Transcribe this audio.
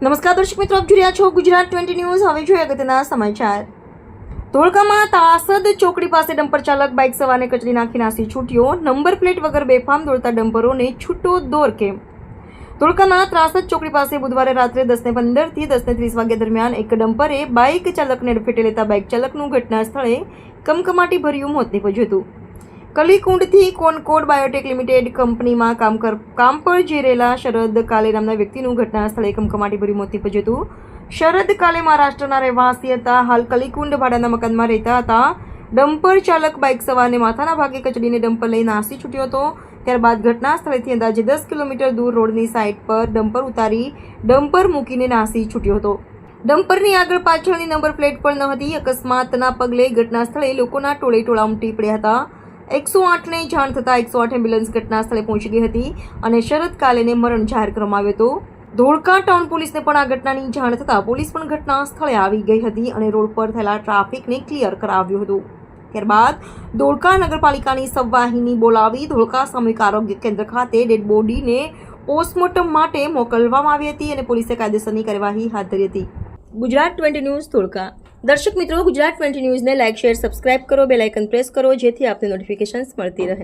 નમસ્કાર દર્શક મિત્રો, આપ જોઈ રહ્યા છો ગુજરાત 20 ન્યૂઝ। હવે જોઈએ અગત્યના સમાચાર। ધોળકામાં તાસદ ચોકડી પાસે ડમ્પર ચાલક બાઇક સવારને કચડી નાખી નાસી છૂટ્યો। નંબર પ્લેટ વગર બેફામ દોડતા ડમ્પરોને છૂટો દોર કેમ? ધોળકાના ત્રાસદ ચોકડી પાસે બુધવારે રાત્રે 10:15 થી 10:30 વાગ્યા દરમિયાન એક ડમ્પરે બાઇક ચાલકને અડફેટે લેતા બાઇક ચાલકનું ઘટના સ્થળે કમકમાટી ભર્યું મોત નીપજ્યું હતું। કલીકુંડથી કોનકોડ બાયોટેક લિમિટેડ કંપનીમાં કામ પર જઈ રહેલા શરદ કાલે નામના વ્યક્તિનું ઘટના સ્થળે કમકમાટી ભર્યું મોત નીપજ્યું હતું। શરદ કાલે મહારાષ્ટ્રના રહેવાસી હતા। હાલ કલીકુંડ ભાડાના મકાનમાં રહેતા હતા। ડમ્પર ચાલક બાઇક સવારને માથાના ભાગે કચડીને ડમ્પર લઈ નાસી છૂટ્યો હતો। ત્યારબાદ ઘટના સ્થળેથી અંદાજે 10 કિલોમીટર દૂર રોડની સાઇડ પર ડમ્પર ઉતારી ડમ્પર મૂકીને નાસી છૂટ્યો હતો। ડમ્પરની આગળ પાછળની નંબર પ્લેટ પણ ન હતી। અકસ્માતના પગલે ઘટના સ્થળે લોકોના ટોળા ઉમટી પડ્યા હતા। 108ને જાણ થતાં 108 એમ્બ્યુલન્સ ઘટના સ્થળે પહોંચી ગઈ હતી અને શરદ કાલેને મરણ જાહેર કરવામાં આવ્યો હતો। ધોળકા ટાઉન પોલીસને પણ આ ઘટનાની જાણ થતાં પોલીસ પણ ઘટના સ્થળે આવી ગઈ હતી અને રોડ પર થયેલા ટ્રાફિકને ક્લિયર કરાવ્યું હતું। ત્યારબાદ ધોળકા નગરપાલિકાની સબવાહિની બોલાવી ધોળકા સામૂહિક આરોગ્ય કેન્દ્ર ખાતે ડેડ બોડીને પોસ્ટમોર્ટમ માટે મોકલવામાં આવી હતી અને પોલીસે કાયદેસરની કાર્યવાહી હાથ ધરી હતી। ગુજરાત 20 ન્યૂઝ ધોળકા। દર્શક મિત્રો, ગુજરાત 20 ન્યૂઝને લાઇક, શેર, સબસ્ક્રાઇબ કરો, બેલ આઇકન પ્રેસ કરો જેથી આપને નોટિફિકેશન્સ મળતી રહે।